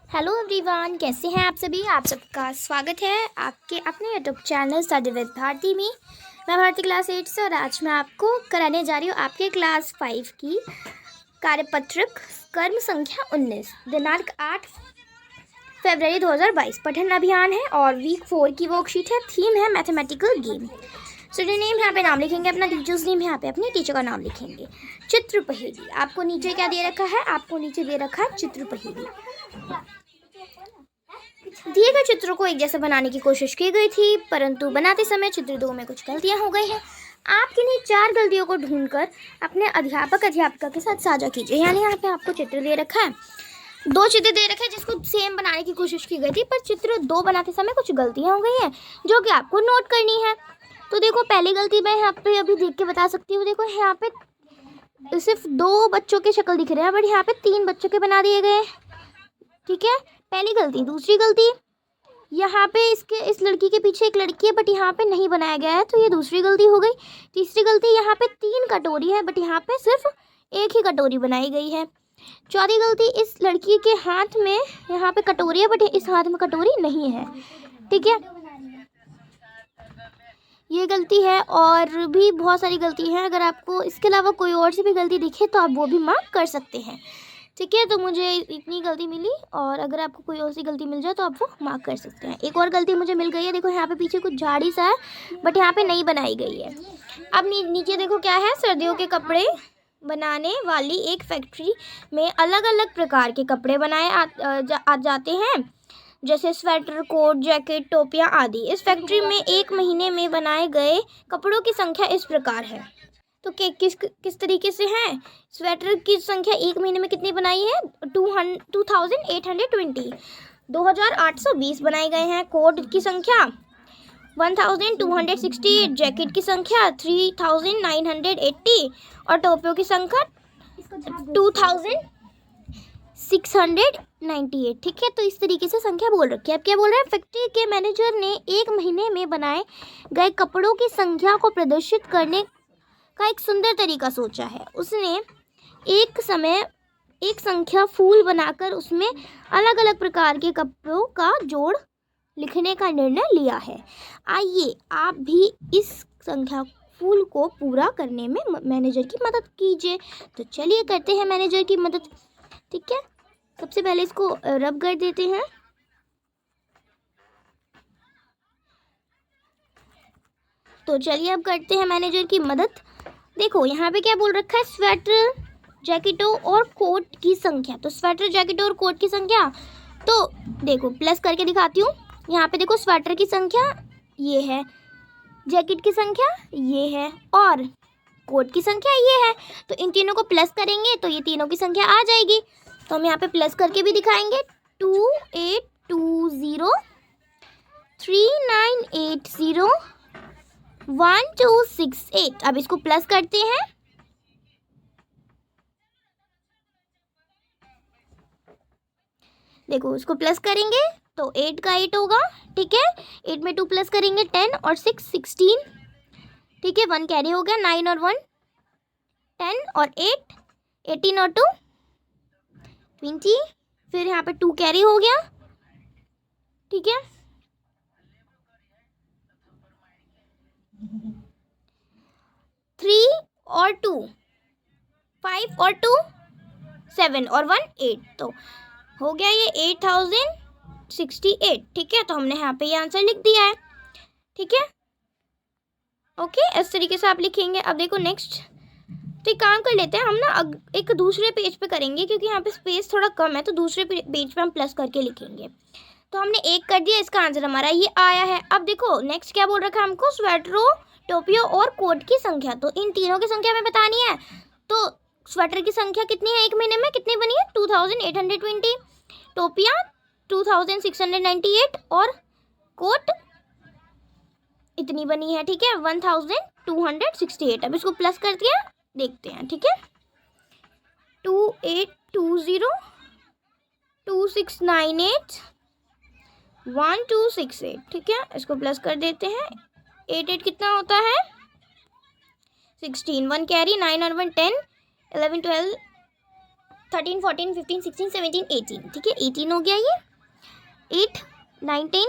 Hello everyone, कैसे हैं आप सभी। आप सबका स्वागत है आपके अपने YouTube channel study with Bharti में। मैं भारती क्लास 8 से और आज मैं आपको कराने जा रही हूँ आपके क्लास 5 की कार्यपत्रक कर्म संख्या 19 दिनांक 8 फरवरी 2022 पठन अभियान है और वीक 4 की वर्कशीट है। थीम है मैथमेटिकल गेम। स्टूडेंट नेम यहाँ पे नाम लिखेंगे अपना, टीचर्स नेम यहाँ पे अपने टीचर का नाम लिखेंगे। चित्र पहेली आपको नीचे क्या दे रखा है, आपको नीचे दे रखा है चित्र पहेली। दिए गए चित्रों को एक जैसा बनाने की कोशिश की गई थी, परंतु बनाते समय चित्र 2 में कुछ गलतियां हो गई हैं। आप किन्हीं 4 गलतियों को ढूंढकर अपने अध्यापिका के साथ साझा कीजिए। यानी यहाँ पे आपको चित्र दे रखा है, 2 चित्र दे रखे हैं जिसको सेम बनाने की कोशिश की गई थी, पर चित्र 2 बनाते समय कुछ गलतियां हो गई हैं जो कि आपको नोट करनी है। तो देखो, पहली गलती मैं यहाँ पे अभी देख के बता सकती हूँ। देखो, यहाँ पे सिर्फ 2 बच्चों के शक्ल दिख रहे हैं, बट यहाँ पे 3 बच्चों के बना दिए गए। ठीक है, पहली गलती। दूसरी गलती, यहाँ पे इस लड़की के पीछे एक लड़की है बट यहाँ पे नहीं बनाया गया है, तो ये दूसरी गलती हो गई। तीसरी गलती, यहाँ पे 3 कटोरी है बट यहाँ पे सिर्फ एक ही कटोरी बनाई गई है। चौथी गलती, इस लड़की के हाथ में यहाँ पे कटोरी है बट इस हाथ में कटोरी नहीं है। ठीक है, ये गलती है और भी बहुत सारी गलती है। अगर आपको इसके अलावा कोई और सी भी गलती दिखे तो आप वो भी मार्क कर सकते हैं। ठीक है, तो मुझे इतनी गलती मिली और अगर आपको कोई और सी गलती मिल जाए तो आप वो मार्क कर सकते हैं। एक और गलती मुझे मिल गई है। देखो, यहाँ पे पीछे कुछ झाड़ी सा है बट यहाँ पे नहीं बनाई गई है। अब नीचे देखो क्या है, सर्दियों के कपड़े बनाने वाली एक फैक्ट्री में अलग अलग प्रकार के कपड़े बनाए जाते हैं, जैसे स्वेटर, कोट, जैकेट, टोपियाँ आदि। इस फैक्ट्री में एक महीने में बनाए गए कपड़ों की संख्या इस प्रकार है। तो किस तरीके से है। स्वेटर की संख्या एक महीने में कितनी बनाई है, 2820 2820 बनाए गए हैं। कोट की संख्या 1268, जैकेट की संख्या 3980 और टोपियों की संख्या 2698। ठीक है, तो इस तरीके से संख्या बोल रखी है। अब क्या बोल रहे हैं, फैक्ट्री के मैनेजर ने एक महीने में बनाए गए कपड़ों की संख्या को प्रदर्शित करने का एक सुंदर तरीका सोचा है। उसने एक संख्या फूल बनाकर उसमें अलग अलग प्रकार के कपड़ों का जोड़ लिखने का निर्णय लिया है। आइए आप भी इस संख्या फूल को पूरा करने में मैनेजर की मदद कीजिए। तो चलिए करते हैं मैनेजर की मदद। ठीक है, सबसे पहले इसको रब कर देते हैं। तो चलिए अब करते हैं मैनेजर की मदद। देखो, यहाँ पे क्या बोल रखा है, स्वेटर, जैकेटों और कोट की संख्या। तो स्वेटर, जैकेटों और कोट की संख्या, तो देखो प्लस करके दिखाती हूँ। यहाँ पे देखो, स्वेटर की संख्या ये है, जैकेट की संख्या ये है और कोट की संख्या ये है। तो इन तीनों को प्लस करेंगे तो ये तीनों की संख्या आ जाएगी। तो हम यहाँ पे प्लस करके भी दिखाएंगे, 2820 3980 1268। अब इसको प्लस करते हैं। देखो, इसको प्लस करेंगे तो 8 का 8 होगा। ठीक है, 8 में 2 प्लस करेंगे 10 और 6 16। ठीक है, 1 कैरी हो गया, 9 और 1 10 और 8 18 और 2 20। फिर यहाँ पे 2 कैरी हो गया। ठीक है, 3 और 2 5 और 2 7 और 1 8। तो हो गया ये 8068। ठीक है, तो हमने यहाँ पे ये आंसर लिख दिया है। ठीक है, ओके, इस तरीके से आप लिखेंगे। अब देखो नेक्स्ट, तो एक काम कर लेते हैं हम ना, एक दूसरे पेज पे करेंगे क्योंकि यहाँ पे स्पेस थोड़ा कम है, तो दूसरे पेज पे हम प्लस करके लिखेंगे। तो हमने 1 कर दिया, इसका आंसर हमारा ये आया है। अब देखो नेक्स्ट क्या बोल रखा है हमको, स्वेटरों, टोपियों और कोट की संख्या। तो इन तीनों की संख्या हमें बतानी है। तो स्वेटर की संख्या कितनी है, एक महीने में कितनी बनी है, 2820, टोपियाँ 2698 और कोट इतनी बनी है। ठीक है, 1268। अब इसको प्लस कर दिया, देखते हैं। ठीक है, 2820 2698 1268। ठीक है, इसको प्लस कर देते हैं। 8 कितना होता है, 16। 1 कैरी, 9 और 1 10 11 12 13, 14, 15, 16, 17, 18, ठीक है 18 हो गया ये, 8, 9, 10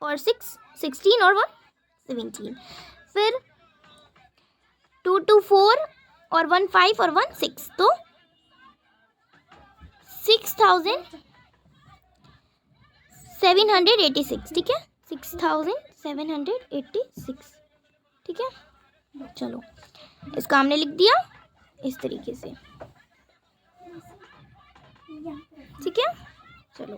और 6, 16 और 1, 17। फिर 2, 2, 4 और 1, 5 और 1, 6, तो 6,786, ठीक है 6,786, ठीक है। चलो इसका हमने लिख दिया इस तरीके से, ठीक है। चलो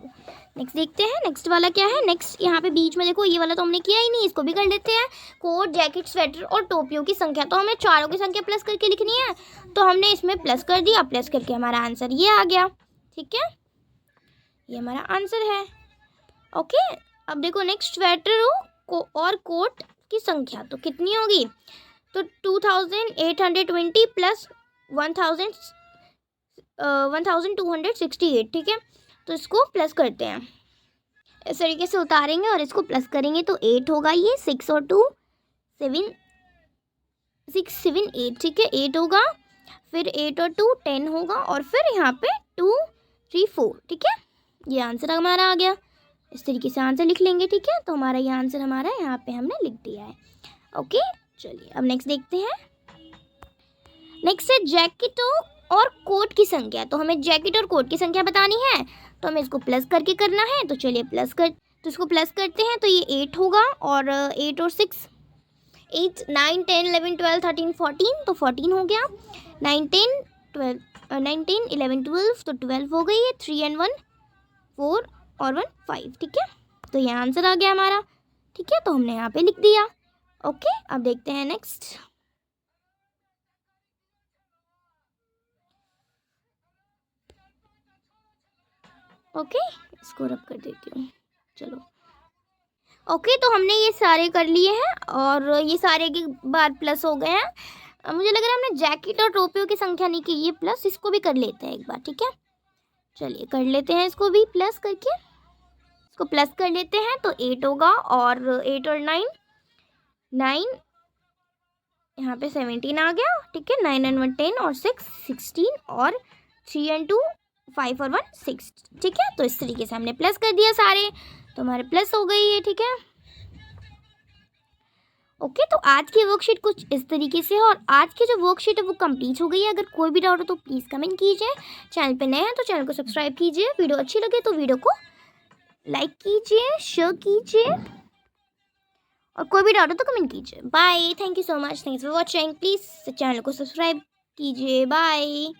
नेक्स्ट देखते हैं, नेक्स्ट वाला क्या है। नेक्स्ट यहाँ पे बीच में देखो, ये वाला तो हमने किया ही नहीं, इसको भी कर लेते हैं। कोट, जैकेट, स्वेटर और टोपियों की संख्या, तो हमें चारों की संख्या प्लस करके लिखनी है, तो हमने इसमें प्लस कर दिया, प्लस करके हमारा आंसर ये आ गया, ठीक है, ये हमारा आंसर है। ओके, अब देखो नेक्स्ट स्वेटरों को और कोट की संख्या तो कितनी होगी, तो 2,820 प्लस 1,268, ठीक है। तो इसको प्लस करते हैं, इस तरीके से उतारेंगे और इसको प्लस करेंगे तो 8 होगा, ये 6 और 2 7, 6 7 8, ठीक है 8 होगा, फिर 8 और 2 10 होगा, और फिर यहाँ पे 2 3 4, ठीक है, ये आंसर हमारा आ गया। इस तरीके से आंसर लिख लेंगे, ठीक है। तो हमारा ये आंसर हमारा यहाँ पे हमने लिख दिया है। ओके, चलिए अब नेक्स्ट देखते हैं। नेक्स्ट है जैकेटों और कोट की संख्या, तो हमें जैकेट और कोट की संख्या बतानी है, तो हमें इसको प्लस करके करना है, तो चलिए तो इसको प्लस करते हैं, तो ये 8 होगा, और 8 और 6 8 9 10 11 12 13 14, तो 14 हो गया, 9 10 12 9 10 11 12, तो 12 हो गई है, 3 and 1 4 और 1 5, ठीक है। तो ये आंसर आ गया हमारा, ठीक है, तो हमने यहाँ पे लिख दिया। ओके, अब देखते हैं नेक्स्ट। ओके, इसको रब कर देती हूँ, चलो। ओके, तो हमने ये सारे कर लिए हैं, और ये सारे के बार प्लस हो गए हैं। मुझे लग रहा है हमने जैकेट और टोपियों की संख्या नहीं की, ये प्लस, इसको भी कर लेते हैं एक बार, ठीक है। चलिए कर लेते हैं इसको भी प्लस करके, इसको प्लस कर लेते हैं, तो 8 होगा, और 8 और 9 9, यहाँ पे 17 आ गया, ठीक है, 9 and 1 10 और 6 16, और 3 and 2 5 और 1 6, ठीक है। तो इस तरीके से हमने प्लस कर दिया सारे, तो हमारे प्लस हो गई है, ठीक है। ओके, तो आज की वर्कशीट कुछ इस तरीके से है, और आज की जो वर्कशीट है वो कंप्लीट हो गई है। अगर कोई भी डाउट हो तो प्लीज़ कमेंट कीजिए, चैनल पे नए हैं तो चैनल को सब्सक्राइब कीजिए, वीडियो अच्छी लगे तो वीडियो को लाइक कीजिए, शेयर कीजिए, और कोई भी डाउट हो तो कमेंट कीजिए। Bye, thank you so much, thanks for watching, please channel को सब्सक्राइब कीजिए, बाय।